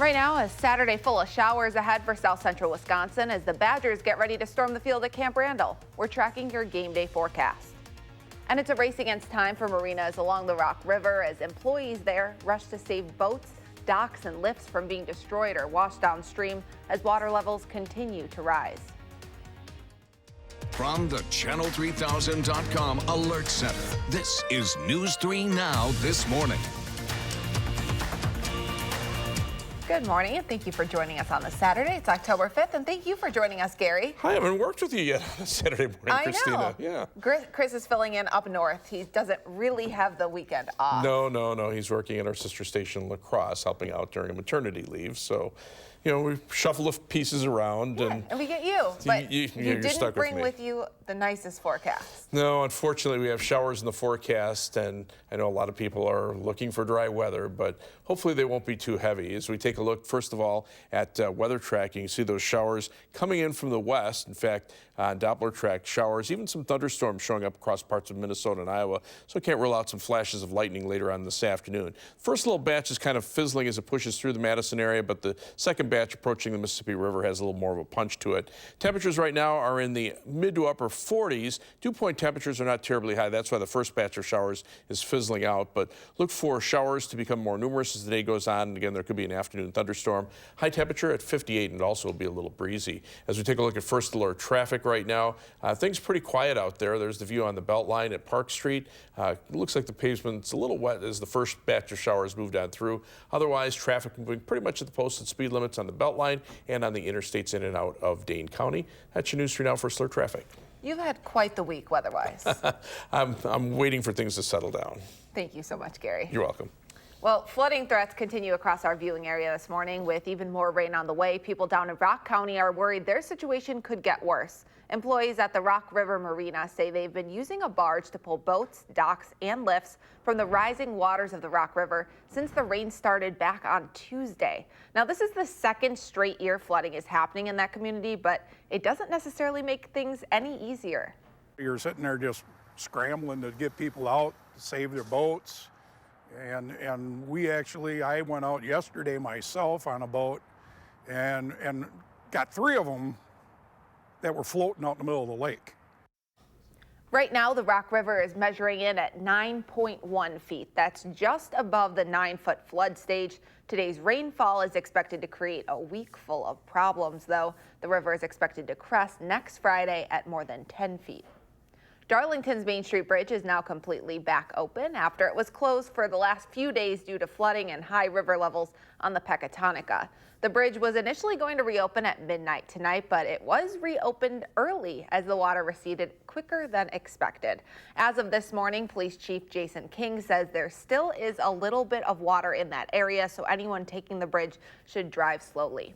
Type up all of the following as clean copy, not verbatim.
Right now, a Saturday full of showers ahead for south central Wisconsin as the Badgers get ready to storm the field at Camp Randall. We're tracking your game day forecast. And it's a race against time for marinas along the Rock River as employees there rush to save boats, docks, and lifts from being destroyed or washed downstream as water levels continue to rise. From the Channel3000.com Alert Center, this is News 3 Now This Morning. Good morning, and thank you for joining us on this Saturday. It's October 5th, and thank you for joining us, Gary. I haven't worked with you yet on a Saturday morning, Christina. I know. Yeah. Chris is filling in up north. He doesn't really have the weekend off. No. He's working at our sister station, La Crosse, helping out during a maternity leave. So, you know, we shuffle the pieces around. Yeah, and we get you. But you didn't stuck bring with you the nicest forecast. No, unfortunately, we have showers in the forecast, and I know a lot of people are looking for dry weather, but hopefully they won't be too heavy. As we take a look, first of all, at weather tracking, you see those showers coming in from the west. In fact, on Doppler track showers, even some thunderstorms showing up across parts of Minnesota and Iowa, so I can't rule out some flashes of lightning later on this afternoon. First little batch is kind of fizzling as it pushes through the Madison area, but the second batch approaching the Mississippi River has a little more of a punch to it. Temperatures right now are in the mid to upper 40s. Dew point temperatures are not terribly high. That's why the first batch of showers is fizzling out. But look for showers to become more numerous as the day goes on. And again, there could be an afternoon thunderstorm. High temperature at 58, and it also will be a little breezy. As we take a look at first alert traffic right now, things pretty quiet out there. There's the view on the Beltline at Park Street. It looks like the pavement's a little wet as the first batch of showers moved on through. Otherwise, traffic moving pretty much at the posted speed limits on the Beltline and on the interstates in and out of Dane County. That's your News 3 Now First Alert Traffic. You've had quite the week weather-wise. I'm waiting for things to settle down. Thank you so much, Gary. You're welcome. Well, flooding threats continue across our viewing area this morning with even more rain on the way. People down in Rock County are worried their situation could get worse. Employees at the Rock River Marina say they've been using a barge to pull boats, docks, and lifts from the rising waters of the Rock River since the rain started back on Tuesday. Now, this is the second straight year flooding is happening in that community, but it doesn't necessarily make things any easier. You're sitting there just scrambling to get people out to save their boats. And I went out yesterday myself on a boat and got 3 of them that were floating out in the middle of the lake. Right now, the Rock River is measuring in at 9.1 feet. That's just above the 9-foot flood stage. Today's rainfall is expected to create a week full of problems, though. The river is expected to crest next Friday at more than 10 feet. Darlington's Main Street Bridge is now completely back open after it was closed for the last few days due to flooding and high river levels on the Pecatonica. The bridge was initially going to reopen at midnight tonight, but it was reopened early as the water receded quicker than expected. As of this morning, Police Chief Jason King says there still is a little bit of water in that area, so anyone taking the bridge should drive slowly.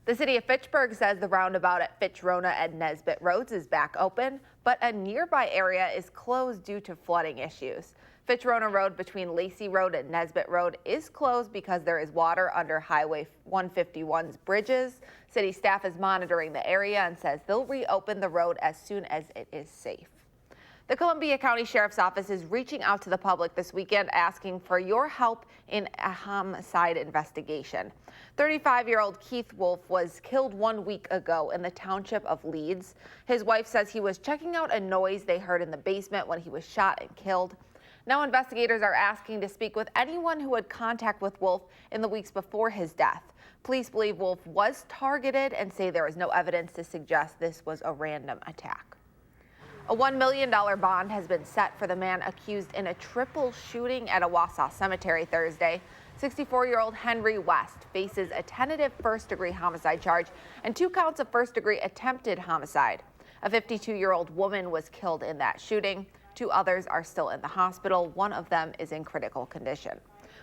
The city of Fitchburg says the roundabout at Fitch-Rona and Nesbitt Roads is back open, but a nearby area is closed due to flooding issues. Fitch-Rona Road between Lacey Road and Nesbitt Road is closed because there is water under Highway 151's bridges. City staff is monitoring the area and says they'll reopen the road as soon as it is safe. The Columbia County Sheriff's Office is reaching out to the public this weekend asking for your help in a homicide investigation. 35-year-old Keith Wolf was killed 1 week ago in the township of Leeds. His wife says he was checking out a noise they heard in the basement when he was shot and killed. Now investigators are asking to speak with anyone who had contact with Wolf in the weeks before his death. Police believe Wolf was targeted and say there is no evidence to suggest this was a random attack. A $1 million bond has been set for the man accused in a triple shooting at a Wausau cemetery Thursday. 64-year-old Henry West faces a tentative first-degree homicide charge and 2 counts of first-degree attempted homicide. A 52-year-old woman was killed in that shooting. 2 others are still in the hospital. 1 of them is in critical condition.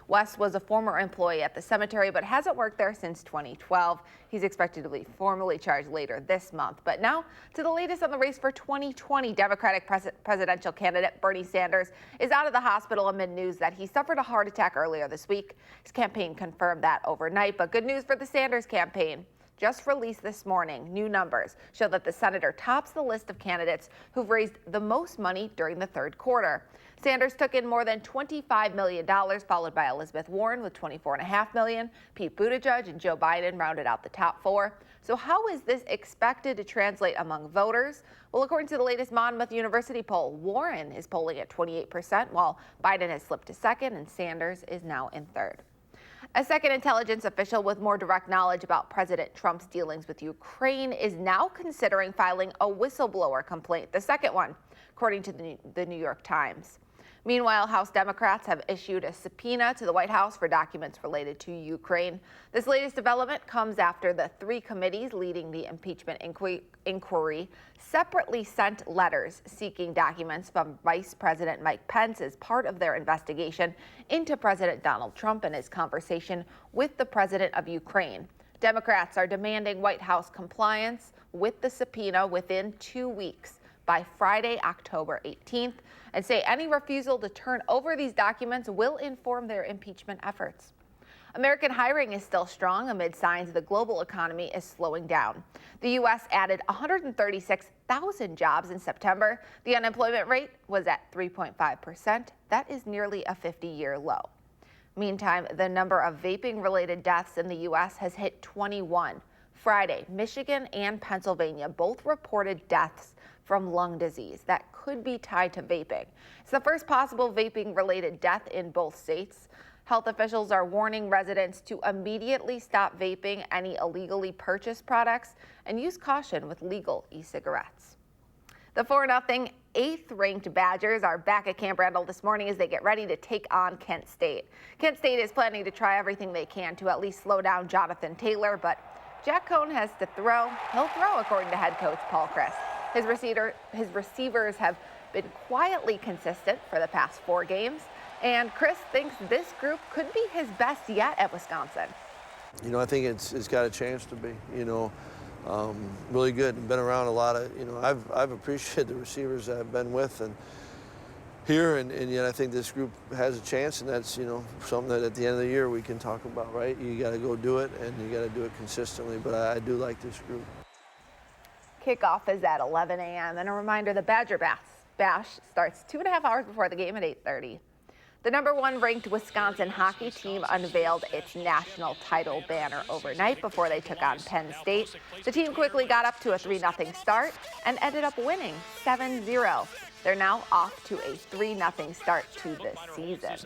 West was a former employee at the cemetery but hasn't worked there since 2012. He's expected to be formally charged later this month. But now to the latest on the race for 2020. Democratic presidential candidate Bernie Sanders is out of the hospital amid news that he suffered a heart attack earlier this week. His campaign confirmed that overnight, but good news for the Sanders campaign. Just released this morning, new numbers show that the senator tops the list of candidates who've raised the most money during the third quarter. Sanders took in more than $25 million, followed by Elizabeth Warren with $24.5 million. Pete Buttigieg and Joe Biden rounded out the top four. So how is this expected to translate among voters? Well, according to the latest Monmouth University poll, Warren is polling at 28%, while Biden has slipped to second and Sanders is now in third. A second intelligence official with more direct knowledge about President Trump's dealings with Ukraine is now considering filing a whistleblower complaint, the second one, according to the New York Times. Meanwhile, House Democrats have issued a subpoena to the White House for documents related to Ukraine. This latest development comes after the three committees leading the impeachment inquiry separately sent letters seeking documents from Vice President Mike Pence as part of their investigation into President Donald Trump and his conversation with the president of Ukraine. Democrats are demanding White House compliance with the subpoena within 2 weeks by Friday, October 18th, and say any refusal to turn over these documents will inform their impeachment efforts. American hiring is still strong amid signs the global economy is slowing down. The U.S. added 136,000 jobs in September. The unemployment rate was at 3.5%. That is nearly a 50-year low. Meantime, the number of vaping-related deaths in the U.S. has hit 21. Friday, Michigan and Pennsylvania both reported deaths from lung disease that could be tied to vaping. It's the first possible vaping-related death in both states. Health officials are warning residents to immediately stop vaping any illegally purchased products and use caution with legal e-cigarettes. The 4-0 8th-ranked Badgers are back at Camp Randall this morning as they get ready to take on Kent State. Kent State is planning to try everything they can to at least slow down Jonathan Taylor, but Jack Cohn has to throw. He'll throw, according to head coach Paul Chryst. His receivers have been quietly consistent for the past 4 games, and Chryst thinks this group could be his best yet at Wisconsin. You know, I think it's got a chance to be, really good. Been around a lot of, I've appreciated the receivers that I've been with and here, and yet I think this group has a chance, and that's, something that at the end of the year we can talk about, right? You got to go do it, and you got to do it consistently, but I do like this group. Kickoff is at 11 a.m. And a reminder, the Badger Bash starts 2.5 hours before the game at 8:30. The #1 ranked Wisconsin hockey team unveiled its national title banner overnight before they took on Penn State. The team quickly got up to a 3-0 start and ended up winning 7-0. They're now off to a 3-0 start to the season.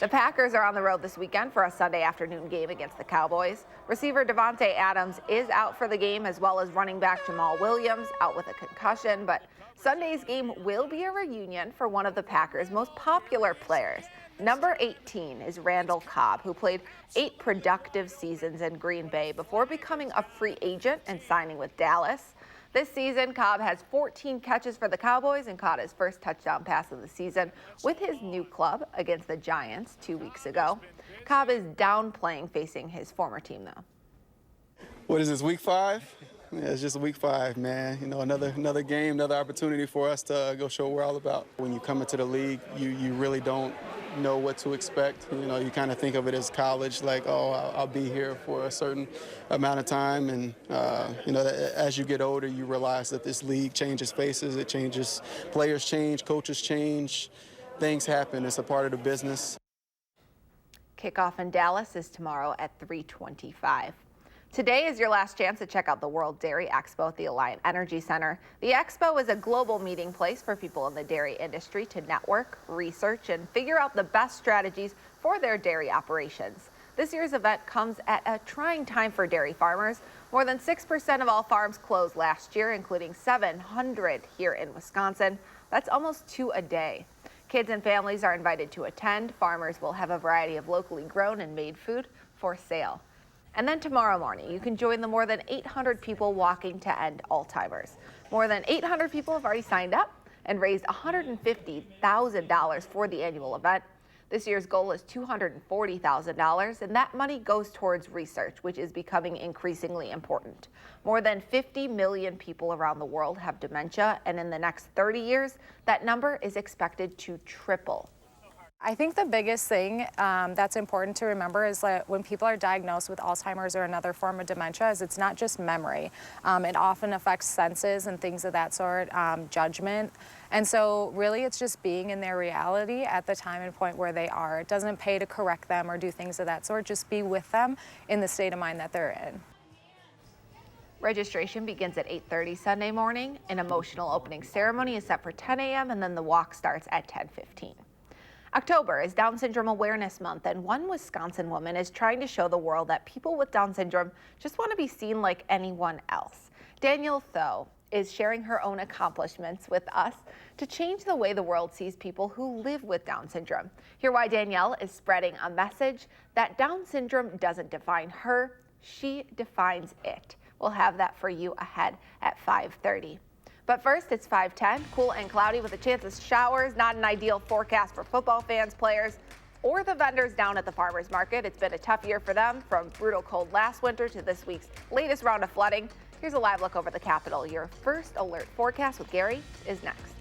The Packers are on the road this weekend for a Sunday afternoon game against the Cowboys. Receiver Devontae Adams is out for the game, as well as running back Jamal Williams out with a concussion, but Sunday's game will be a reunion for one of the Packers' most popular players. Number 18 is Randall Cobb, who played 8 productive seasons in Green Bay before becoming a free agent and signing with Dallas. This season, Cobb has 14 catches for the Cowboys and caught his first touchdown pass of the season with his new club against the Giants 2 weeks ago. Cobb is downplaying facing his former team, though. What is this, week 5? Yeah, it's just week 5, man. Another game, another opportunity for us to go show what we're all about. When you come into the league, you really don't know what to expect. You kind of think of it as college, like, oh, I'll be here for a certain amount of time. And, as you get older, you realize that this league changes faces. It changes, players change, coaches change, things happen. It's a part of the business. Kickoff in Dallas is tomorrow at 3:25. Today is your last chance to check out the World Dairy Expo at the Alliant Energy Center. The expo is a global meeting place for people in the dairy industry to network, research, and figure out the best strategies for their dairy operations. This year's event comes at a trying time for dairy farmers. More than 6% of all farms closed last year, including 700 here in Wisconsin. That's almost 2 a day. Kids and families are invited to attend. Farmers will have a variety of locally grown and made food for sale. And then tomorrow morning, you can join the more than 800 people walking to end Alzheimer's. More than 800 people have already signed up and raised $150,000 for the annual event. This year's goal is $240,000, and that money goes towards research, which is becoming increasingly important. More than 50 million people around the world have dementia, and in the next 30 years, that number is expected to triple. I think the biggest thing that's important to remember is that when people are diagnosed with Alzheimer's or another form of dementia, is it's not just memory. It often affects senses and things of that sort, judgment. And so really it's just being in their reality at the time and point where they are. It doesn't pay to correct them or do things of that sort. Just be with them in the state of mind that they're in. Registration begins at 8:30 Sunday morning. An emotional opening ceremony is set for 10 a.m. and then the walk starts at 10:15. October is Down Syndrome Awareness Month, and one Wisconsin woman is trying to show the world that people with Down syndrome just want to be seen like anyone else. Danielle Tho is sharing her own accomplishments with us to change the way the world sees people who live with Down syndrome. Hear why Danielle is spreading a message that Down syndrome doesn't define her, she defines it. We'll have that for you ahead at 5:30. But first, it's 5:10, cool and cloudy with a chance of showers. Not an ideal forecast for football fans, players, or the vendors down at the farmers market. It's been a tough year for them, from brutal cold last winter to this week's latest round of flooding. Here's a live look over the Capitol. Your first alert forecast with Gary is next.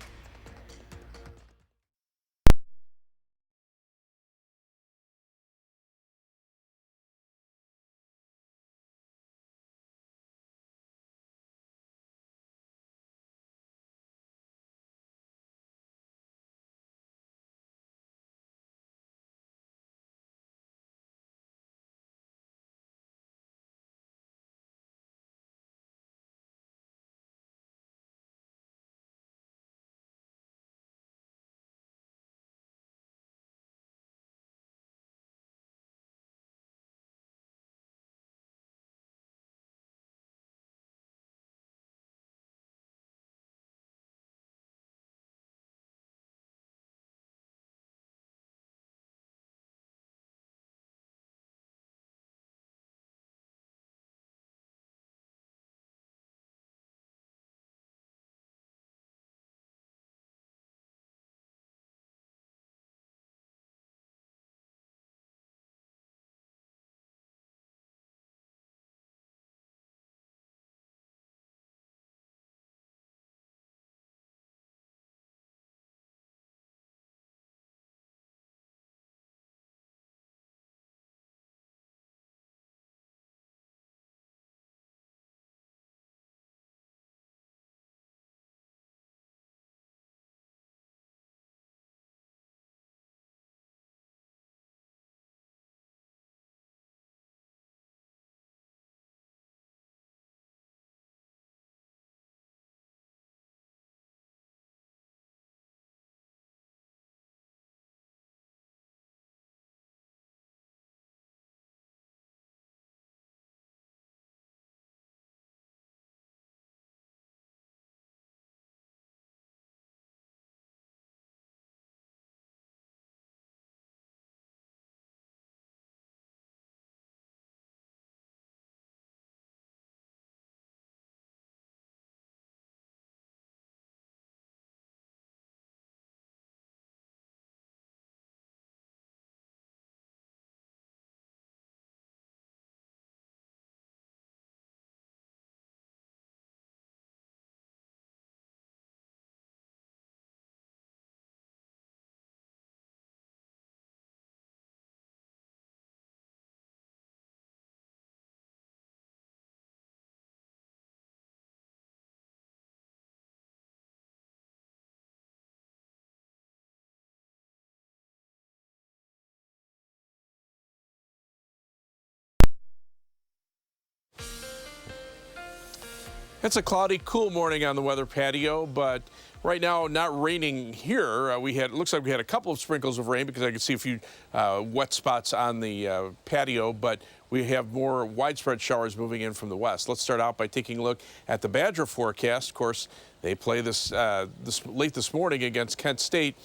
It's a cloudy, cool morning on the weather patio, but right now not raining here. It looks like we had a couple of sprinkles of rain because I could see a few wet spots on the patio, but we have more widespread showers moving in from the west. Let's start out by taking a look at the Badger forecast. Of course, they play this late this morning against Kent State.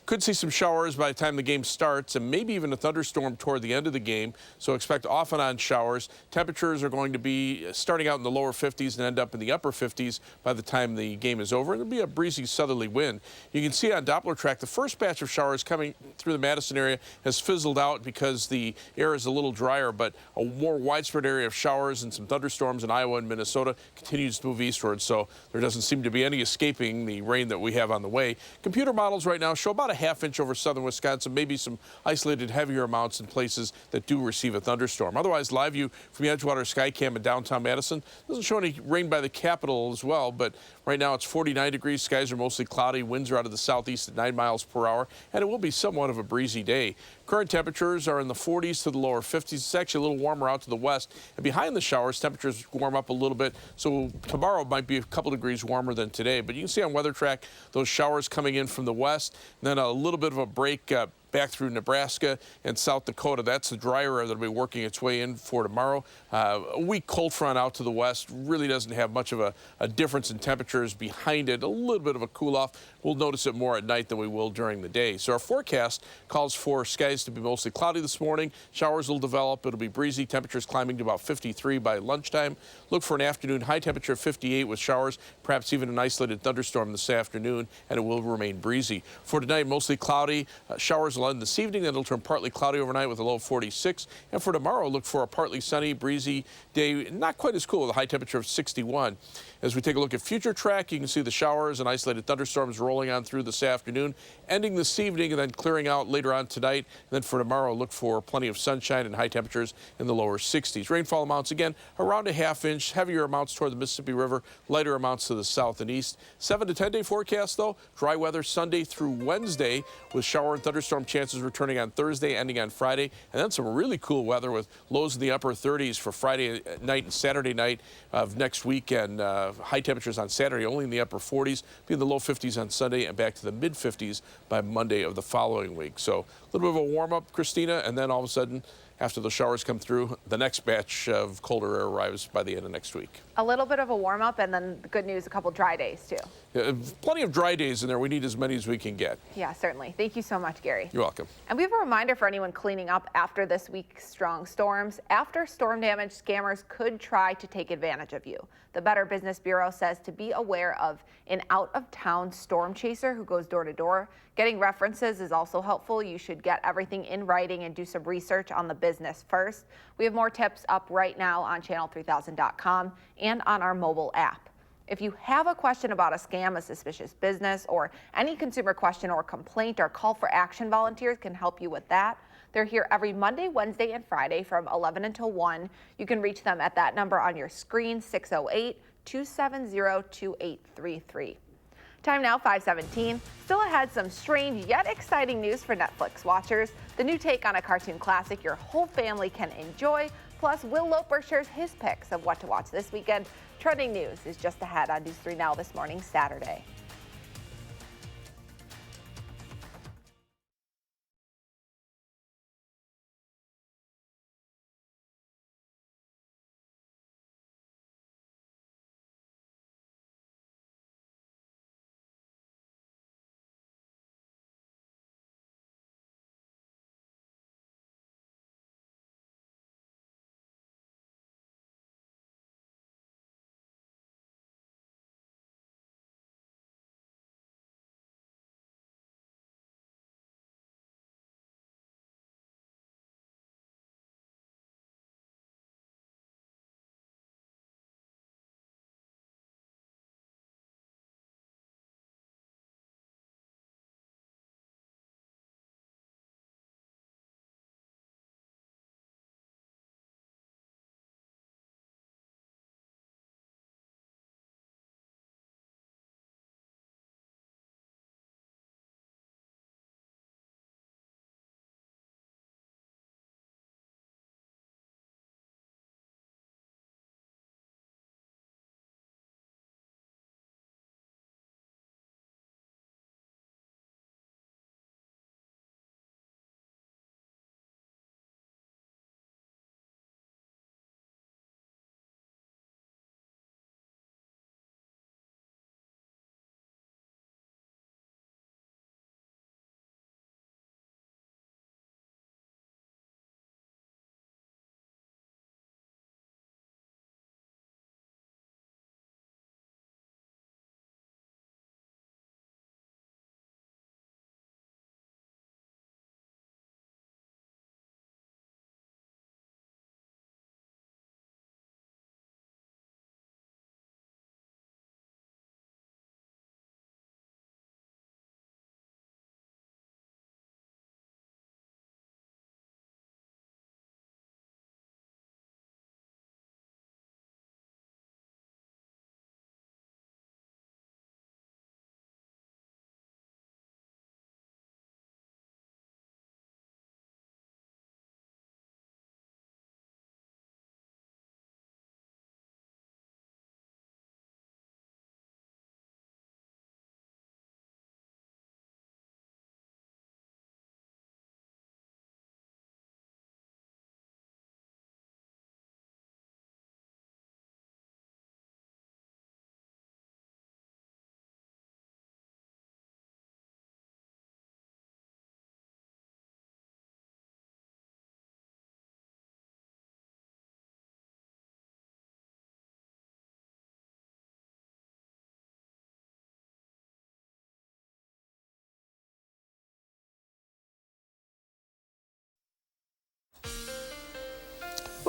Could see some showers by the time the game starts and maybe even a thunderstorm toward the end of the game. So expect off and on showers. Temperatures are going to be starting out in the lower 50s and end up in the upper 50s by the time the game is over. And there'll be a breezy southerly wind. You can see on Doppler track the first batch of showers coming through the Madison area has fizzled out because the air is a little drier, but a more widespread area of showers and some thunderstorms in Iowa and Minnesota continues to move eastward. So there doesn't seem to be any escaping the rain that we have on the way. Computer models right now show about a a half-inch over southern Wisconsin, maybe some isolated heavier amounts in places that do receive a thunderstorm. Otherwise, live view from the Edgewater Skycam in downtown Madison doesn't show any rain by the Capitol as well, but right now it's 49 degrees. Skies are mostly cloudy. Winds are out of the southeast at 9 miles per hour, and it will be somewhat of a breezy day. Current temperatures are in the 40s to the lower 50s. It's actually a little warmer out to the west. And behind the showers, temperatures warm up a little bit. So tomorrow might be a couple degrees warmer than today. But you can see on Weather Track those showers coming in from the west, and then a little bit of a break back through Nebraska and South Dakota. That's the drier air that'll be working its way in for tomorrow. A weak cold front out to the west really doesn't have much of a difference in temperatures behind it. A little bit of a cool off. We'll notice it more at night than we will during the day. So our forecast calls for skies to be mostly cloudy this morning. Showers will develop. It'll be breezy. Temperatures climbing to about 53 by lunchtime. Look for an afternoon high temperature of 58 with showers, perhaps even an isolated thunderstorm this afternoon, and it will remain breezy. For tonight, mostly cloudy. Showers will end this evening. Then it'll turn partly cloudy overnight with a low of 46. And for tomorrow, look for a partly sunny, breezy day. Not quite as cool with a high temperature of 61. As we take a look at future track, you can see the showers and isolated thunderstorms rolling on through this afternoon, ending this evening and then clearing out later on tonight. And then for tomorrow, look for plenty of sunshine and high temperatures in the lower 60s. Rainfall amounts again around a half-inch, heavier amounts toward the Mississippi River, lighter amounts to the south and east. 7 to 10 day forecast though, dry weather Sunday through Wednesday with shower and thunderstorm chances returning on Thursday, ending on Friday, and then some really cool weather with lows in the upper 30s for Friday night and Saturday night of next week, and high temperatures on Saturday only in the upper 40s, be in the low 50s on Sunday and back to the mid 50s by Monday of the following week. So a little bit of a warm up, Christina, and then all of a sudden, after the showers come through, the next batch of colder air arrives by the end of next week. A little bit of a warm up, and then the good news, a couple dry days too. Plenty of dry days in there. We need as many as we can get. Yeah, certainly. Thank you so much, Gary. You're welcome. And we have a reminder for anyone cleaning up after this week's strong storms. After storm damage, scammers could try to take advantage of you. The Better Business Bureau says to be aware of an out-of-town storm chaser who goes door to door. Getting references is also helpful. You should get everything in writing and do some research on the business first. We have more tips up right now on channel3000.com and on our mobile app. If you have a question about a scam, a suspicious business, or any consumer question or complaint, our call for action volunteers can help you with that. They're here every Monday, Wednesday, and Friday from 11 until 1. You can reach them at that number on your screen, 608-270-2833. Time now, 5:17. Still ahead, some strange yet exciting news for Netflix watchers. The new take on a cartoon classic your whole family can enjoy. Plus, Will Loper shares his picks of what to watch this weekend. Trending news is just ahead on News 3 Now this morning, Saturday.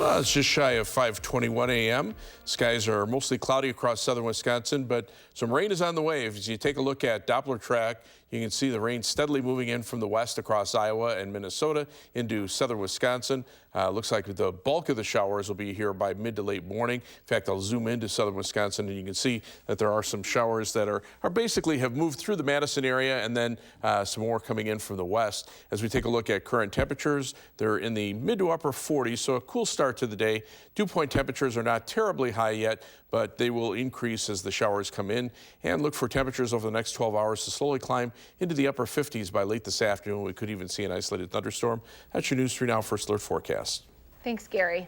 Well, it's just shy of 5:21 a.m. Skies are mostly cloudy across southern Wisconsin, but some rain is on the way. As you take a look at Doppler track, you can see the rain steadily moving in from the west across Iowa and Minnesota into southern Wisconsin. Looks like the bulk of the showers will be here by mid to late morning. In fact, I'll zoom into southern Wisconsin, and you can see that there are some showers that are basically have moved through the Madison area, and then some more coming in from the west. As we take a look at current temperatures, they're in the mid to upper 40s, so a cool start to the day. Dew point temperatures are not terribly high yet, but they will increase as the showers come in. And look for temperatures over the next 12 hours to slowly climb into the upper 50s by late this afternoon. We could even see an isolated thunderstorm. That's your News 3 Now First Alert forecast. Thanks, Gary.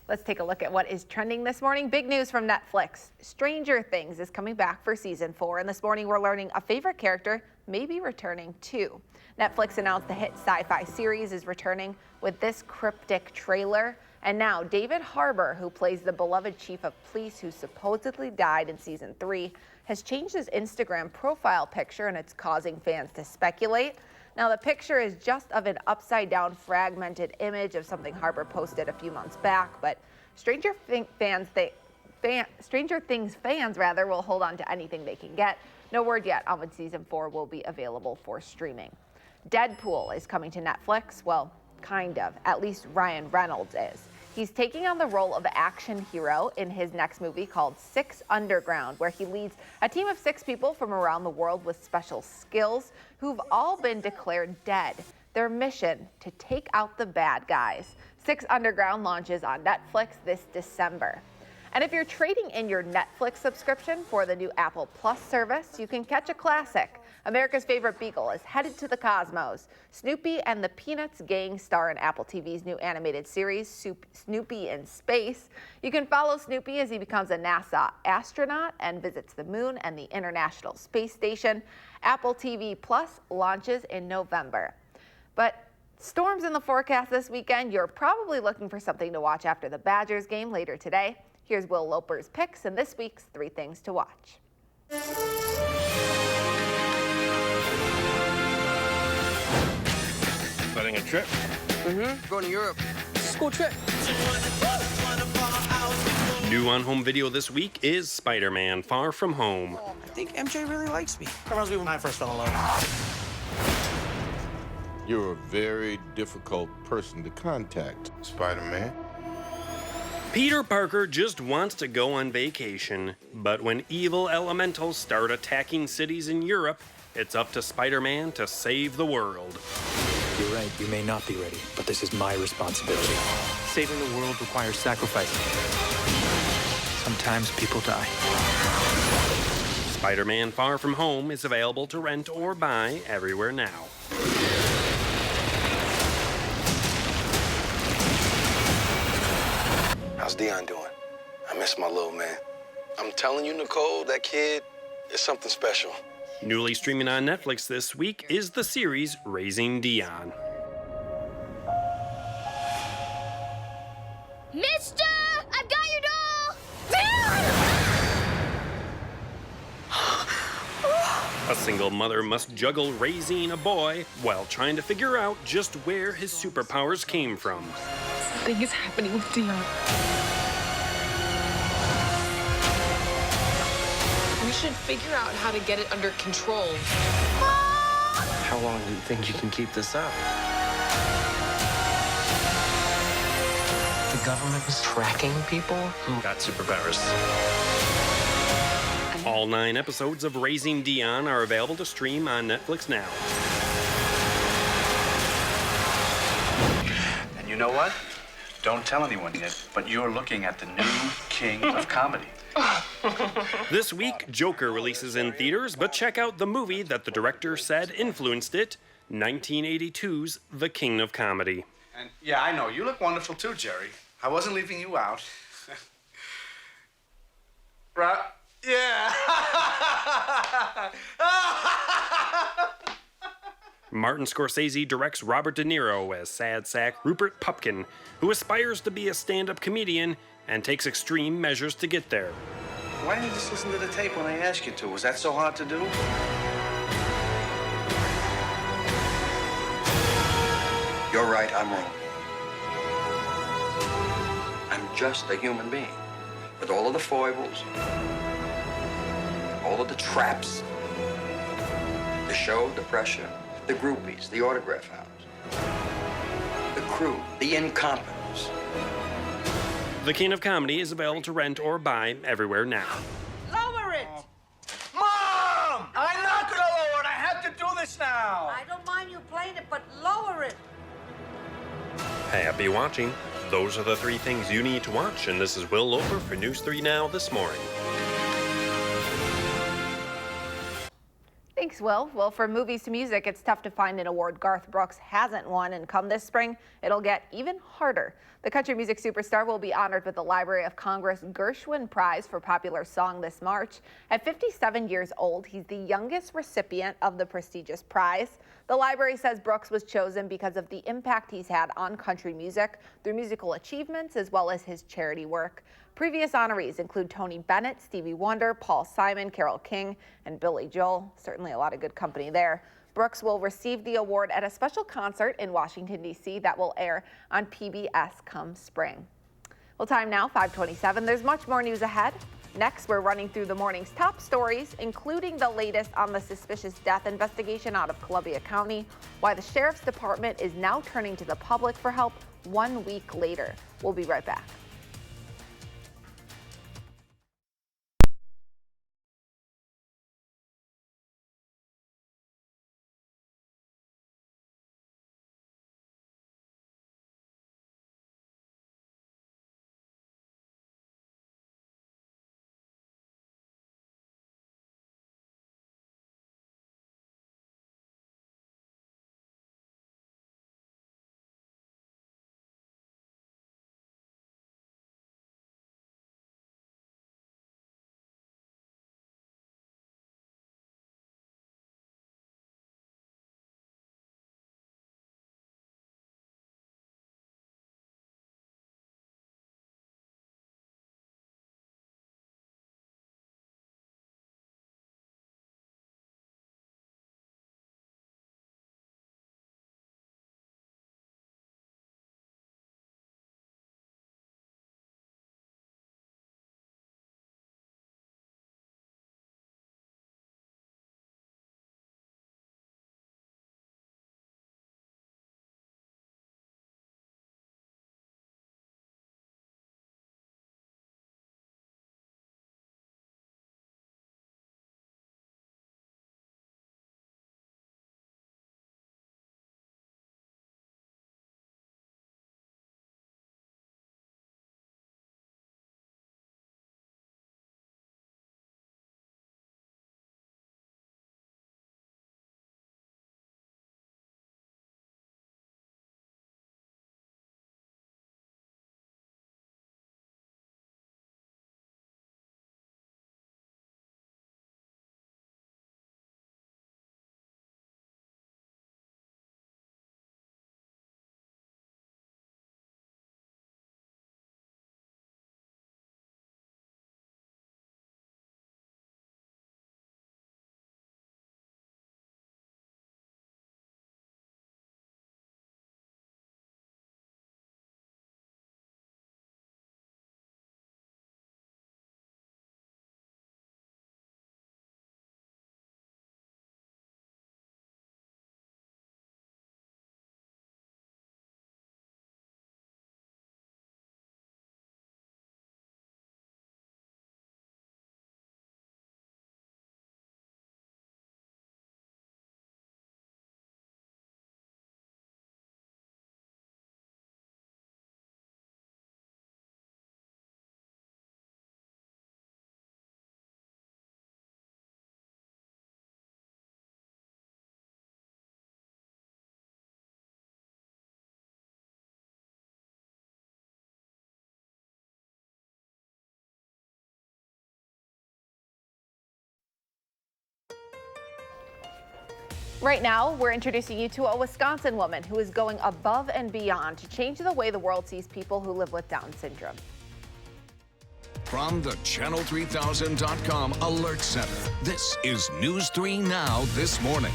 Let's take a look at what is trending this morning. Big news from Netflix. Stranger Things is coming back for season 4. And this morning we're learning a favorite character may be returning too. Netflix announced the hit sci-fi series is returning with this cryptic trailer. And now David Harbour, who plays the beloved chief of police who supposedly died in season 3, has changed his Instagram profile picture, and it's causing fans to speculate. Now, the picture is just of an upside-down fragmented image of something Harbour posted a few months back, but Stranger Things fans will hold on to anything they can get. No word yet on when season 4 will be available for streaming. Deadpool is coming to Netflix. Well, kind of. At least Ryan Reynolds is. He's taking on the role of action hero in his next movie called 6 Underground, where he leads a team of 6 people from around the world with special skills who've all been declared dead. Their mission to take out the bad guys. 6 Underground launches on Netflix this December. And if you're trading in your Netflix subscription for the new Apple Plus service, you can catch a classic. America's Favorite Beagle is headed to the cosmos. Snoopy and the Peanuts gang star in Apple TV's new animated series, Snoopy in Space. You can follow Snoopy as he becomes a NASA astronaut and visits the moon and the International Space Station. Apple TV Plus launches in November. But storms in the forecast this weekend. You're probably looking for something to watch after the Badgers game later today. Here's Will Loper's picks and this week's 3 things to watch. Planning a trip? Going to Europe. School trip. New on home video this week is Spider-Man Far From Home. I think MJ really likes me. That reminds me when I first fell in love. You're a very difficult person to contact, Spider-Man. Peter Parker just wants to go on vacation, but when evil elementals start attacking cities in Europe, it's up to Spider-Man to save the world. You're right, you may not be ready, but this is my responsibility. Saving the world requires sacrifice. Sometimes people die. Spider-Man Far From Home is available to rent or buy everywhere now. How's Dion doing? I miss my little man. I'm telling you, Nicole, that kid is something special. Newly streaming on Netflix this week is the series Raising Dion. Mister! I've got your doll! A single mother must juggle raising a boy while trying to figure out just where his superpowers came from. Something is happening with Dion. We should figure out how to get it under control. How long do you think you can keep this up? The government is tracking people who got superpowers. All 9 episodes of Raising Dion are available to stream on Netflix now. And you know what? Don't tell anyone yet, but you're looking at the new king of comedy. This week, Joker releases in theaters, but check out the movie that the director said influenced it, 1982's The King of Comedy. And yeah, I know. You look wonderful too, Jerry. I wasn't leaving you out. Right? Yeah. Martin Scorsese directs Robert De Niro as sad sack Rupert Pupkin, who aspires to be a stand-up comedian and takes extreme measures to get there. Why didn't you just listen to the tape when I asked you to? Was that so hard to do? You're right, I'm wrong. just a human being, with all of the foibles, all of the traps, the show, the pressure, the groupies, the autograph hounds, the crew, the incompetence. The King of Comedy is available to rent or buy everywhere now. Lower it! Mom! I'm not gonna lower it. I have to do this now. I don't mind you playing it, but lower it. Happy watching. Those are the 3 things you need to watch, and this is Will Loper for News 3 Now this morning. Thanks, Will. Well, from movies to music, it's tough to find an award Garth Brooks hasn't won, and come this spring, it'll get even harder. The country music superstar will be honored with the Library of Congress Gershwin Prize for Popular Song this March. At 57 years old, he's the youngest recipient of the prestigious prize. The library says Brooks was chosen because of the impact he's had on country music through musical achievements as well as his charity work. Previous honorees include Tony Bennett, Stevie Wonder, Paul Simon, Carole King, and Billy Joel. Certainly a lot of good company there. Brooks will receive the award at a special concert in Washington, D.C. that will air on PBS come spring. Well, time now, 5:27. There's much more news ahead. Next, we're running through the morning's top stories, including the latest on the suspicious death investigation out of Columbia County, why the Sheriff's Department is now turning to the public for help 1 week later. We'll be right back. Right now, we're introducing you to a Wisconsin woman who is going above and beyond to change the way the world sees people who live with Down syndrome. From the Channel3000.com Alert Center, this is News 3 Now this morning.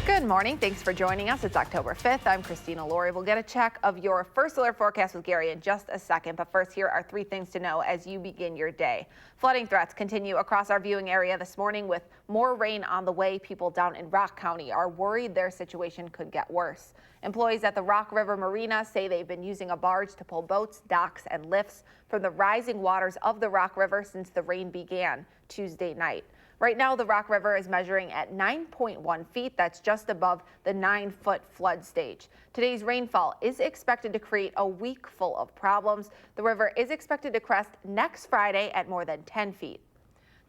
Good Good morning. Thanks for joining us. It's October 5th. I'm Christina Laurie. We'll get a check of your first alert forecast with Gary in just a second. But first, here are 3 things to know as you begin your day. Flooding threats continue across our viewing area this morning with more rain on the way. People down in Rock County are worried their situation could get worse. Employees at the Rock River Marina say they've been using a barge to pull boats, docks, and lifts from the rising waters of the Rock River since the rain began Tuesday night. Right now, the Rock River is measuring at 9.1 feet. That's just above the 9-foot flood stage. Today's rainfall is expected to create a week full of problems. The river is expected to crest next Friday at more than 10 feet.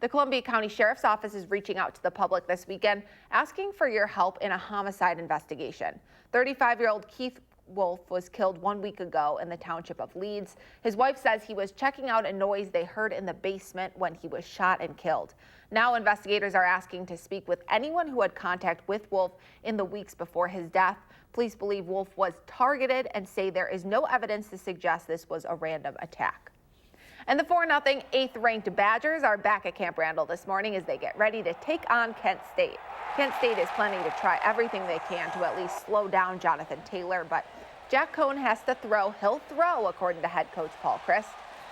The Columbia County Sheriff's Office is reaching out to the public this weekend, asking for your help in a homicide investigation. 35-year-old Keith Wolf was killed 1 week ago in the township of Leeds. His wife says he was checking out a noise they heard in the basement when he was shot and killed. Now investigators are asking to speak with anyone who had contact with Wolf in the weeks before his death. Police believe Wolf was targeted and say there is no evidence to suggest this was a random attack. And the 4-0 8th-ranked Badgers are back at Camp Randall this morning as they get ready to take on Kent State. Kent State is planning to try everything they can to at least slow down Jonathan Taylor, but Jack Cohn has to throw. He'll throw, according to head coach Paul Chryst.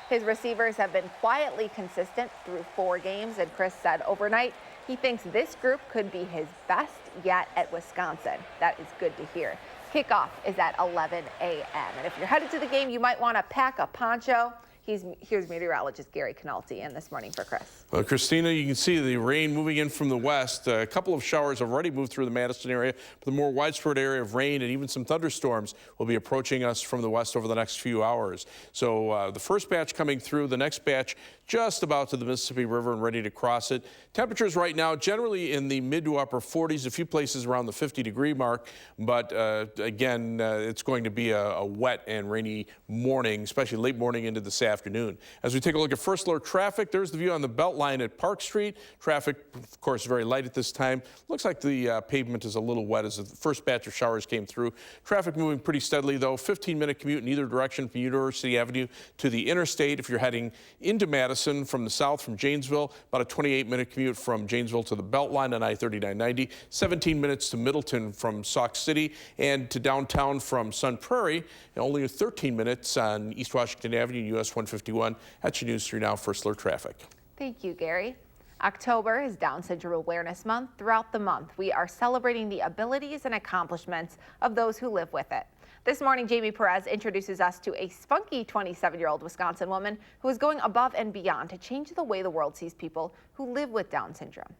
His receivers have been quietly consistent through 4 games, and Chryst said overnight he thinks this group could be his best yet at Wisconsin. That is good to hear. Kickoff is at 11 a.m. And if you're headed to the game, you might want to pack a poncho. Here's meteorologist Gary Canalti in this morning for Chris. Well, Christina, you can see the rain moving in from the west. A couple of showers have already moved through the Madison area, but the more widespread area of rain and even some thunderstorms will be approaching us from the west over the next few hours. So the first batch coming through, the next batch just about to the Mississippi River and ready to cross it. Temperatures right now generally in the mid to upper 40s, a few places around the 50-degree mark, but again, it's going to be a wet and rainy morning, especially late morning into this afternoon. As we take a look at first alert traffic, there's the view on the Beltline at Park Street. Traffic, of course, very light at this time. Looks like the pavement is a little wet as the first batch of showers came through. Traffic moving pretty steadily, though. 15-minute commute in either direction from University Avenue to the interstate. If you're heading into Madison from the south from Janesville, about a 28-minute commute from Janesville to the Beltline on I-3990. 17 minutes to Middleton from Sauk City and to downtown from Sun Prairie. And only 13 minutes on East Washington Avenue, US 151. That's your News 3 Now First Alert Traffic. Thank you, Gary. October is Down Syndrome Awareness Month. Throughout the month, we are celebrating the abilities and accomplishments of those who live with it. This morning, Jamie Perez introduces us to a spunky 27-year-old Wisconsin woman who is going above and beyond to change the way the world sees people who live with Down syndrome.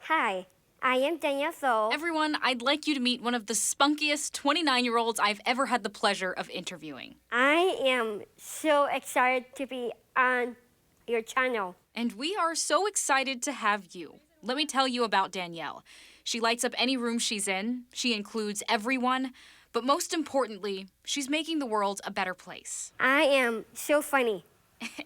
Hi, I am Danielle So. Everyone, I'd like you to meet one of the spunkiest 29-year-olds I've ever had the pleasure of interviewing. I am so excited to be on your channel. And we are so excited to have you. Let me tell you about Danielle. She lights up any room she's in. She includes everyone. But most importantly, she's making the world a better place. I am so funny.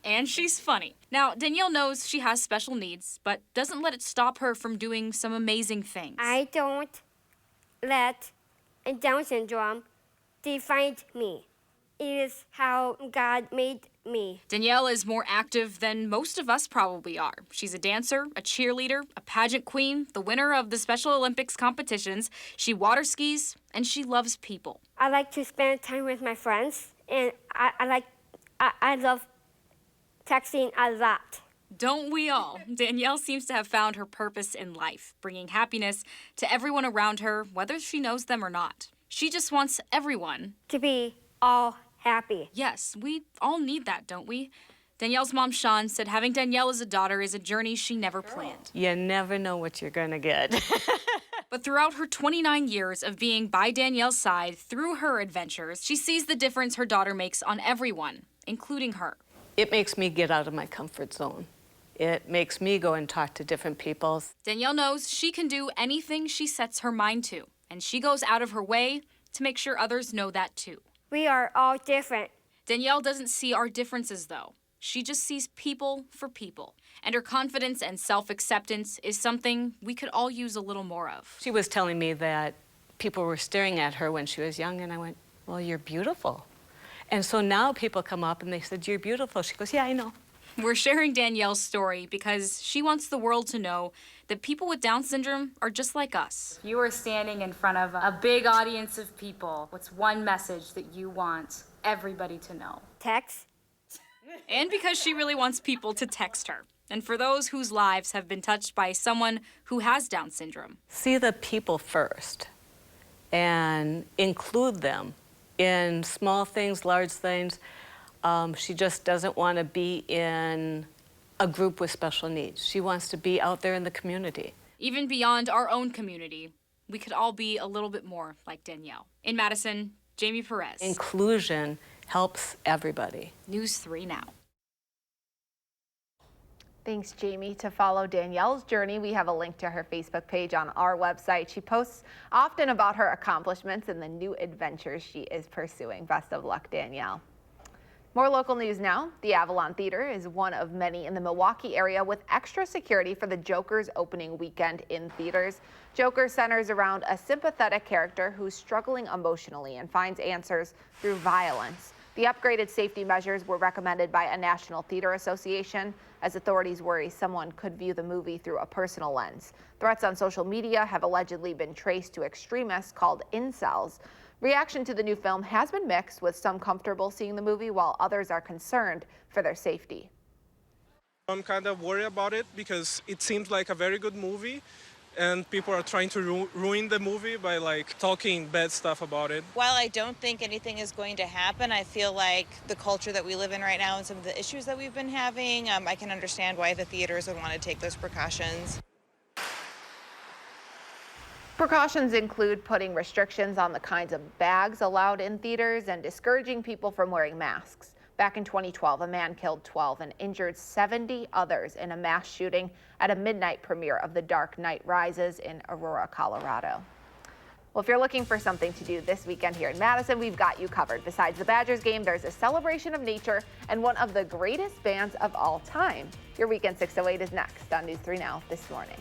And she's funny. Now, Danielle knows she has special needs, but doesn't let it stop her from doing some amazing things. I don't let Down syndrome define me. It is how God made me. Danielle is more active than most of us probably are. She's a dancer, a cheerleader, a pageant queen, the winner of the Special Olympics competitions. She water skis, and she loves people. I like to spend time with my friends, and I love texting a lot. Don't we all? Danielle seems to have found her purpose in life, bringing happiness to everyone around her, whether she knows them or not. She just wants everyone to be all happy. Yes, we all need that, don't we? Danielle's mom, Sean, said having Danielle as a daughter is a journey she never planned. You never know what you're gonna get. But throughout her 29 years of being by Danielle's side through her adventures, she sees the difference her daughter makes on everyone, including her. It makes me get out of my comfort zone. It makes me go and talk to different people. Danielle knows she can do anything she sets her mind to, and she goes out of her way to make sure others know that too. We are all different. Danielle doesn't see our differences, though. She just sees people for people. And her confidence and self-acceptance is something we could all use a little more of. She was telling me that people were staring at her when she was young, and I went, well, you're beautiful. And so now people come up and they said, you're beautiful. She goes, yeah, I know. We're sharing Danielle's story because she wants the world to know that people with Down syndrome are just like us. You are standing in front of a big audience of people. What's one message that you want everybody to know? Text. And because she really wants people to text her. And for those whose lives have been touched by someone who has Down syndrome. See the people first and include them in small things, large things. She just doesn't want to be in a group with special needs. She wants to be out there in the community. Even beyond our own community, we could all be a little bit more like Danielle. In Madison, Jamie Perez. Inclusion helps everybody. News 3 Now. Thanks, Jamie. To follow Danielle's journey, we have a link to her Facebook page on our website. She posts often about her accomplishments and the new adventures she is pursuing. Best of luck, Danielle. More local news now. The Avalon Theater is one of many in the Milwaukee area with extra security for the Joker's opening weekend in theaters. Joker centers around a sympathetic character who's struggling emotionally and finds answers through violence. The upgraded safety measures were recommended by a National Theater Association as authorities worry someone could view the movie through a personal lens. Threats on social media have allegedly been traced to extremists called incels. Reaction to the new film has been mixed, with some comfortable seeing the movie while others are concerned for their safety. I'm kind of worried about it because it seems like a very good movie and people are trying to ruin the movie by talking bad stuff about it. While I don't think anything is going to happen, I feel like the culture that we live in right now and some of the issues that we've been having, I can understand why the theaters would want to take those precautions. Precautions include putting restrictions on the kinds of bags allowed in theaters and discouraging people from wearing masks. Back in 2012, a man killed 12 and injured 70 others in a mass shooting at a midnight premiere of The Dark Knight Rises in Aurora, Colorado. Well, if you're looking for something to do this weekend here in Madison, we've got you covered. Besides the Badgers game, there's a celebration of nature and one of the greatest bands of all time. Your Weekend 608 is next on News 3 Now this morning.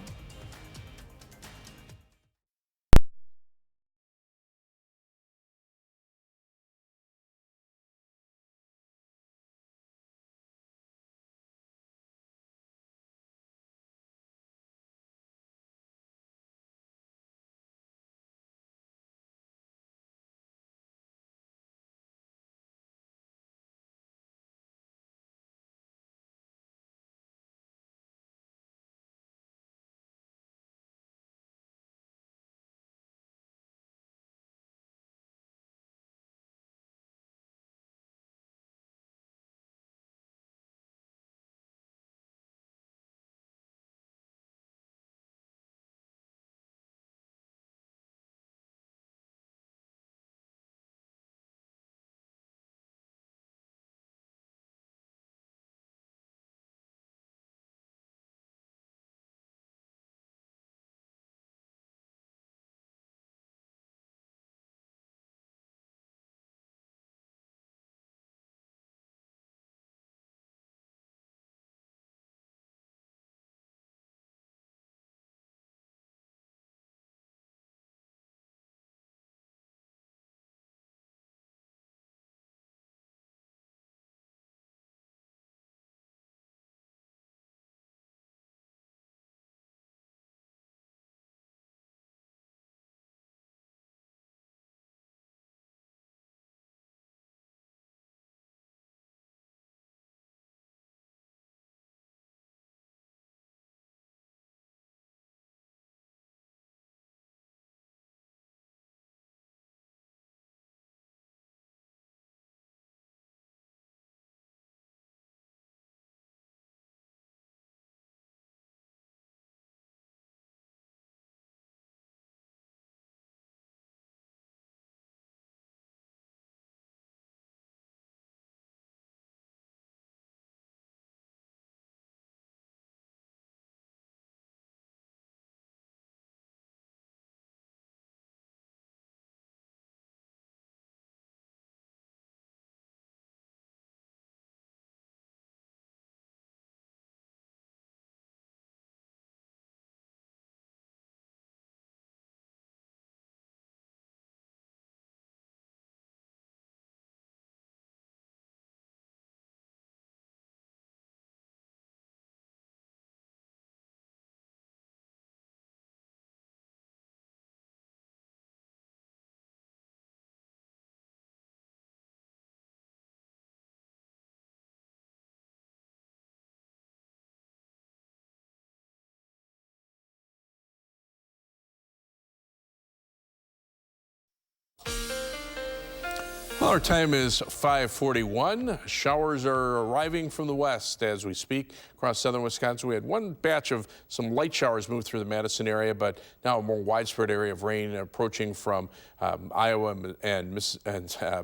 Well, our time is 5:41. Showers are arriving from the west as we speak across southern Wisconsin. We had one batch of some light showers move through the Madison area, but now a more widespread area of rain approaching from Iowa and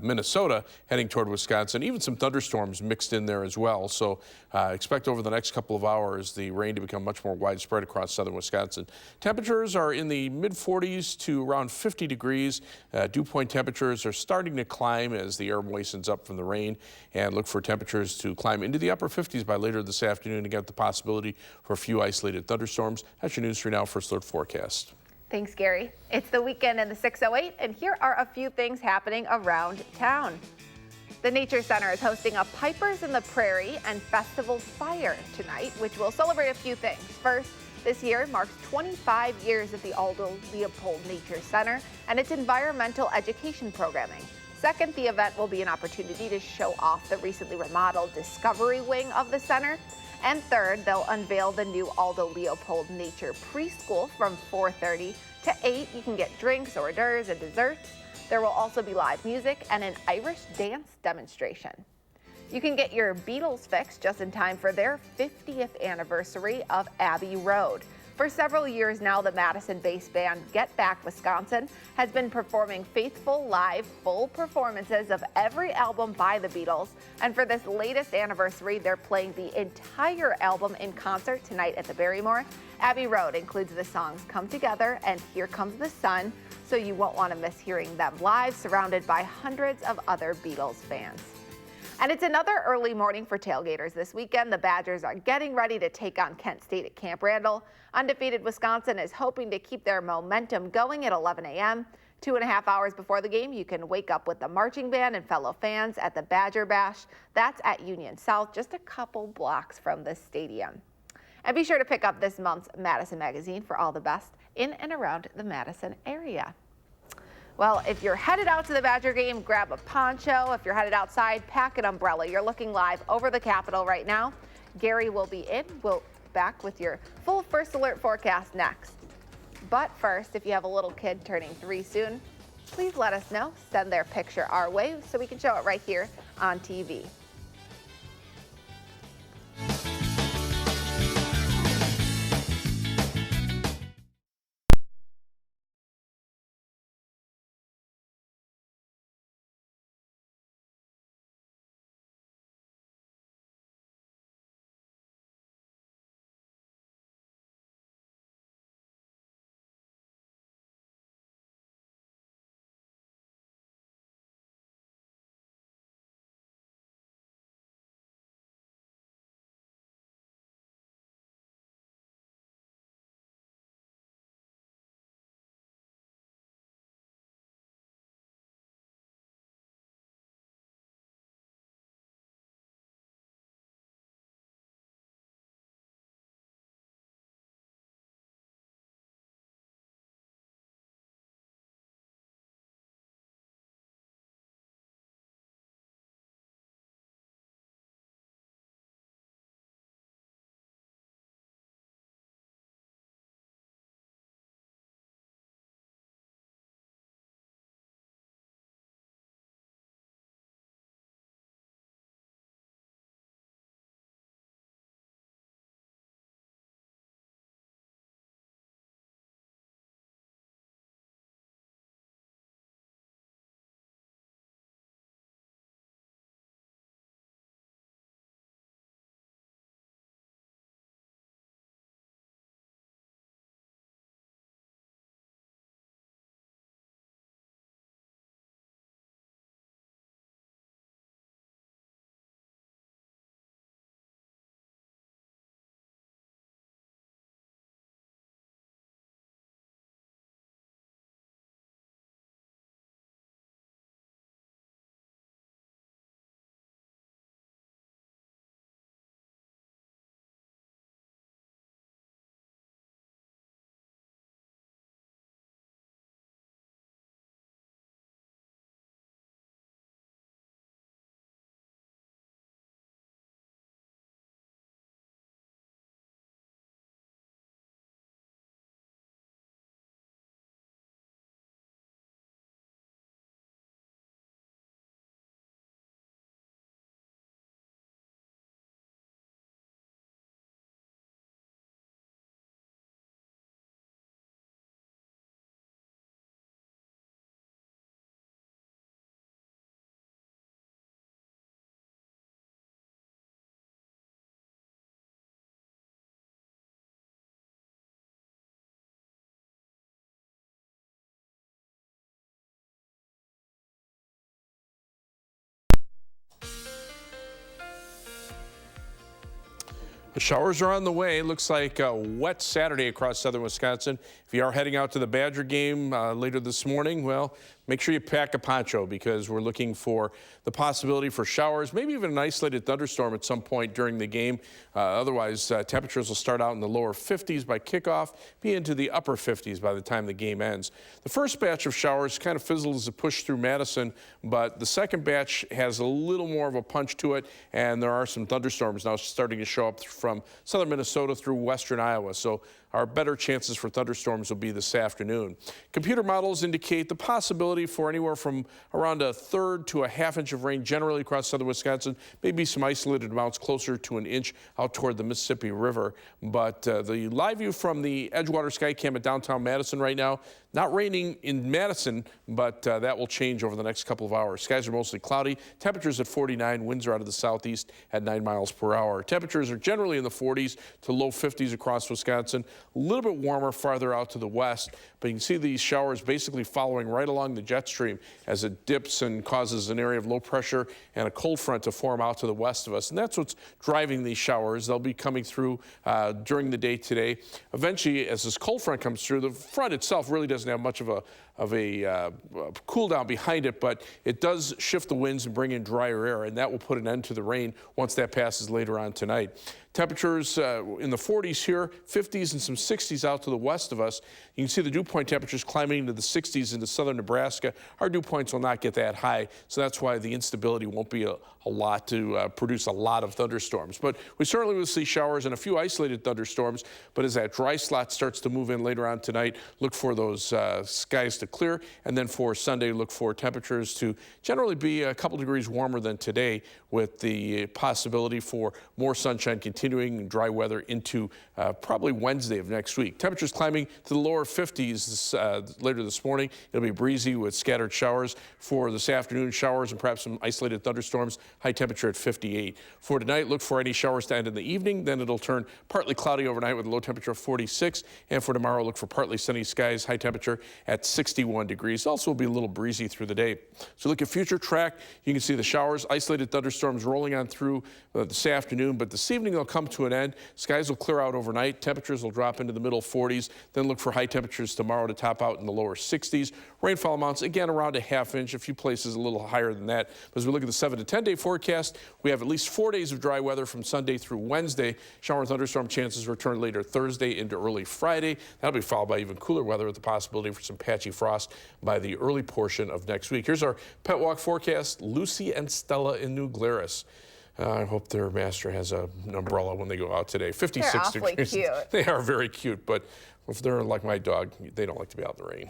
Minnesota heading toward Wisconsin. Even some thunderstorms mixed in there as well. So expect over the next couple of hours the rain to become much more widespread across southern Wisconsin. Temperatures are in the mid-40s to around 50 degrees. Dew point temperatures are starting to climb as the air moistens up from the rain, and look for temperatures to climb into the upper 50s by later this afternoon. Again, the possibility for a few isolated thunderstorms. That's your News 3 Now First Alert forecast. Thanks, Gary. It's the weekend in the 608, and here are a few things happening around town. The Nature Center is hosting a Pipers in the Prairie and Festival Fire tonight, which will celebrate a few things. First, this year marks 25 years at the Aldo Leopold Nature Center and its environmental education programming. Second, the event will be an opportunity to show off the recently remodeled Discovery Wing of the center. And third, they'll unveil the new Aldo Leopold Nature Preschool from 4:30 to 8. You can get drinks, hors d'oeuvres, and desserts. There will also be live music and an Irish dance demonstration. You can get your Beatles fix just in time for their 50th anniversary of Abbey Road. For several years now, the Madison-based band Get Back Wisconsin has been performing faithful live full performances of every album by the Beatles. And for this latest anniversary, they're playing the entire album in concert tonight at the Barrymore. Abbey Road includes the songs Come Together and Here Comes the Sun, so you won't want to miss hearing them live, surrounded by hundreds of other Beatles fans. And it's another early morning for tailgaters this weekend. The Badgers are getting ready to take on Kent State at Camp Randall. Undefeated Wisconsin is hoping to keep their momentum going at 11 a.m. 2.5 hours before the game, you can wake up with the marching band and fellow fans at the Badger Bash. That's at Union South, just a couple blocks from the stadium. And be sure to pick up this month's Madison magazine for all the best in and around the Madison area. Well, if you're headed out to the Badger game, grab a poncho. If you're headed outside, pack an umbrella. You're looking live over the Capitol right now. Gary will be in. We'll back with your full First Alert forecast next. But first, if you have a little kid turning 3 soon, please let us know. Send their picture our way so we can show it right here on TV. The showers are on the way. Looks like a wet Saturday across southern Wisconsin. If you are heading out to the Badger game later this morning, well, make sure you pack a poncho because we're looking for the possibility for showers, maybe even an isolated thunderstorm at some point during the game. Otherwise, temperatures will start out in the lower 50s by kickoff, be into the upper 50s by the time the game ends. The first batch of showers kind of fizzled as it pushed through Madison, but the second batch has a little more of a punch to it, and there are some thunderstorms now starting to show up from southern Minnesota through western Iowa. So our better chances for thunderstorms will be this afternoon. Computer models indicate the possibility for anywhere from around a third to a half inch of rain generally across southern Wisconsin, maybe some isolated amounts closer to an inch out toward the Mississippi River. But the live view from the Edgewater Skycam at downtown Madison right now, not raining in Madison, but that will change over the next couple of hours. Skies are mostly cloudy. Temperatures at 49. Winds are out of the southeast at 9 miles per hour. Temperatures are generally in the 40s to low 50s across Wisconsin. A little bit warmer farther out to the west, but you can see these showers basically following right along the jet stream as it dips and causes an area of low pressure and a cold front to form out to the west of us. And that's what's driving these showers. They'll be coming through during the day today. Eventually, as this cold front comes through, the front itself really doesn't have much of a cool down behind it, but it does shift the winds and bring in drier air, and that will put an end to the rain once that passes later on tonight. Temperatures in the 40s here, 50s and some 60s out to the west of us. You can see the dew point temperatures climbing into the 60s into southern Nebraska. Our dew points will not get that high, so that's why the instability won't be a lot to produce a lot of thunderstorms. But we certainly will see showers and a few isolated thunderstorms, but as that dry slot starts to move in later on tonight, look for those skies to clear, and then for Sunday, look for temperatures to generally be a couple degrees warmer than today, with the possibility for more sunshine continuing dry weather into probably Wednesday of next week. Temperatures climbing to the lower 50s later this morning. It'll be breezy with scattered showers. For this afternoon, showers and perhaps some isolated thunderstorms. High temperature at 58. For tonight, look for any showers to end in the evening. Then it'll turn partly cloudy overnight with a low temperature of 46. And for tomorrow, look for partly sunny skies. High temperature at 61 degrees. Also will be a little breezy through the day. So look at future track. You can see the showers, isolated thunderstorms rolling on through this afternoon, but this evening they'll come to an end. Skies will clear out overnight. Temperatures will drop into the middle 40s. Then look for high temperatures tomorrow to top out in the lower 60s. Rainfall amounts, again, around a half inch. A few places a little higher than that. But as we look at the 7 to 10 day forecast, we have at least 4 days of dry weather from Sunday through Wednesday. Shower and thunderstorm chances return later Thursday into early Friday. That'll be followed by even cooler weather with the possibility for some patchy frost by the early portion of next week. Here's our pet walk forecast. Lucy and Stella in New Glarus. I hope their master has an umbrella when they go out today. 56 They're awfully degrees. Cute. They are very cute, but if they're like my dog, they don't like to be out in the rain.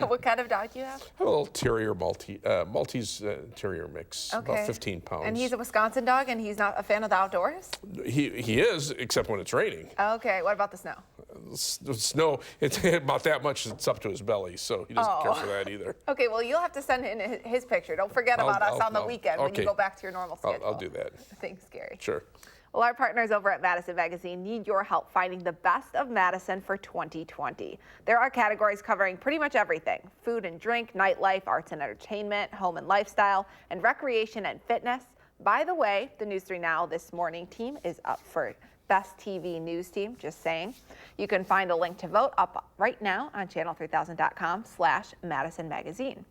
What kind of dog do you have? A little terrier Maltese terrier mix, about 15 pounds. And he's a Wisconsin dog, and he's not a fan of the outdoors? He is, except when it's raining. Okay, what about the snow? Snow, it's about that much, it's up to his belly, so he doesn't care for that either. Okay, well, you'll have to send in his picture. Don't forget about us on the weekend when you go back to your normal schedule. I'll do that. Thanks, Gary. Sure. Well, our partners over at Madison Magazine need your help finding the best of Madison for 2020. There are categories covering pretty much everything: food and drink, nightlife, arts and entertainment, home and lifestyle, and recreation and fitness. By the way, the News 3 Now This Morning team is up for Best TV News Team, just saying. You can find a link to vote up right now on channel3000.com/Madison Magazine.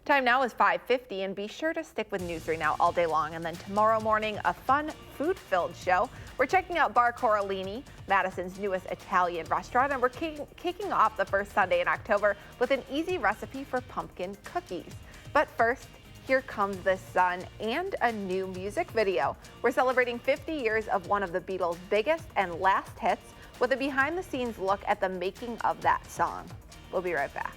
Time now is 5:50, and be sure to stick with News 3 Now all day long. And then tomorrow morning, a fun food-filled show. We're checking out Bar Corallini, Madison's newest Italian restaurant, and we're kicking off the first Sunday in October with an easy recipe for pumpkin cookies. But first, Here Comes the Sun and a new music video. We're celebrating 50 years of one of the Beatles' biggest and last hits with a behind-the-scenes look at the making of that song. We'll be right back.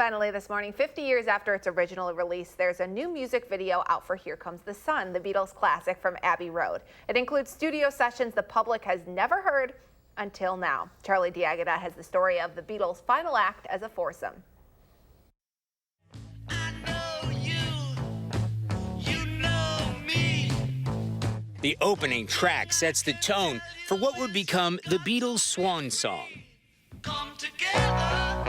Finally this morning, 50 years after its original release, there's a new music video out for Here Comes the Sun, the Beatles classic from Abbey Road. It includes studio sessions the public has never heard until now. Charlie D'Agata has the story of the Beatles' final act as a foursome. The opening track sets the tone for what would become the Beatles' swan song. Come together.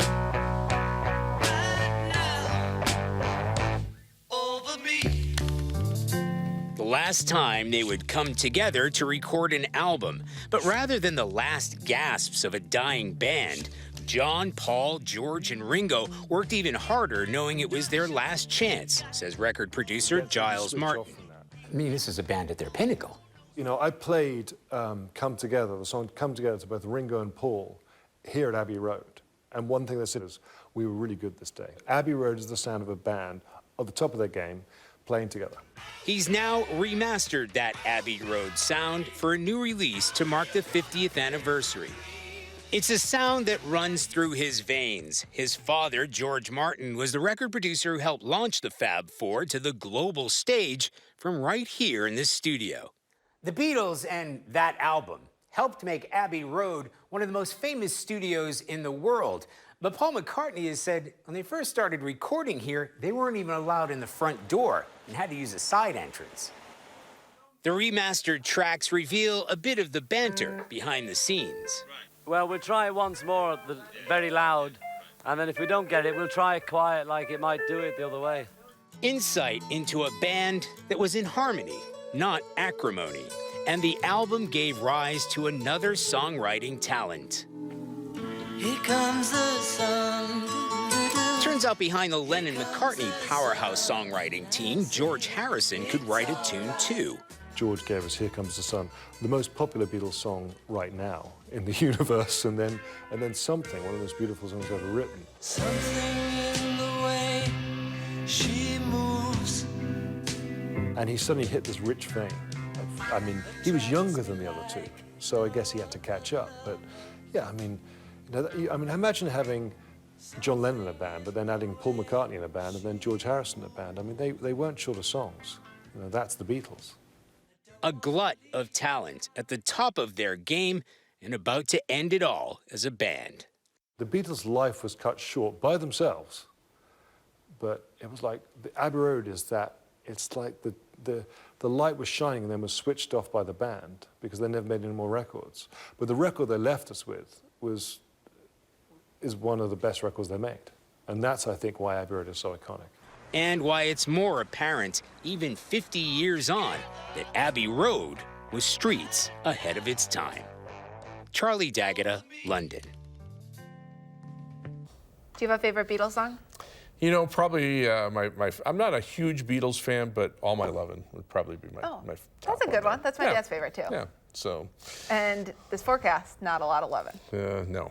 The last time they would come together to record an album, but rather than the last gasps of a dying band, John, Paul, George, and Ringo worked even harder knowing it was their last chance, says record producer Giles Martin. I mean, this is a band at their pinnacle. You know, I played Come Together, the song Come Together, to both Ringo and Paul here at Abbey Road. And one thing they said is, we were really good this day. Abbey Road is the sound of a band at the top of their game, playing together. He's now remastered that Abbey Road sound for a new release to mark the 50th anniversary. It's a sound that runs through his veins. His father, George Martin, was the record producer who helped launch the Fab Four to the global stage from right here in this studio. The Beatles and that album helped make Abbey Road one of the most famous studios in the world. But Paul McCartney has said when they first started recording here, they weren't even allowed in the front door and had to use a side entrance. The remastered tracks reveal a bit of the banter behind the scenes. Well, we'll try it once more, very loud, and then if we don't get it, we'll try it quiet like it might do it the other way. Insight into a band that was in harmony, not acrimony, and the album gave rise to another songwriting talent. Here comes the sun. Turns out behind the Lennon-McCartney powerhouse songwriting team, George Harrison could write a tune too. George gave us Here Comes the Sun, the most popular Beatles song right now in the universe, and then Something, one of the most beautiful songs ever written. Something in the way she moves. And he suddenly hit this rich vein. I mean, he was younger than the other two, so I guess he had to catch up. But yeah, I mean, imagine having John Lennon in a band, but then adding Paul McCartney in a band, and then George Harrison in a band. I mean, they weren't short of songs. You know, that's the Beatles. A glut of talent at the top of their game and about to end it all as a band. The Beatles' life was cut short by themselves, but it was like the Abbey Road is that. It's like the light was shining and then was switched off by the band because they never made any more records. But the record they left us with is one of the best records they made. And that's, I think, why Abbey Road is so iconic. And why it's more apparent, even 50 years on, that Abbey Road was streets ahead of its time. Charlie D'Agata, London. Do you have a favorite Beatles song? You know, probably I'm not a huge Beatles fan, but All My Lovin' would probably be my top. That's a good one. That's my dad's favorite too. Yeah, so. And this forecast, not a lot of lovin'. No.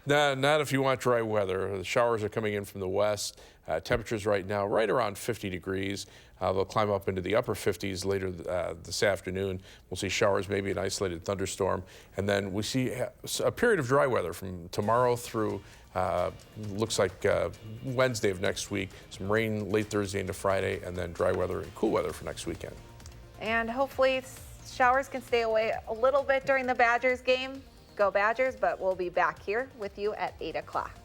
Not if you want dry weather. The showers are coming in from the west. Temperatures right now right around 50 degrees. They'll climb up into the upper 50s later this afternoon. We'll see showers, maybe an isolated thunderstorm. And then we see a period of dry weather from tomorrow through looks like Wednesday of next week. Some rain late Thursday into Friday, and then dry weather and cool weather for next weekend. And hopefully showers can stay away a little bit during the Badgers game. Go Badgers, but we'll be back here with you at 8 o'clock.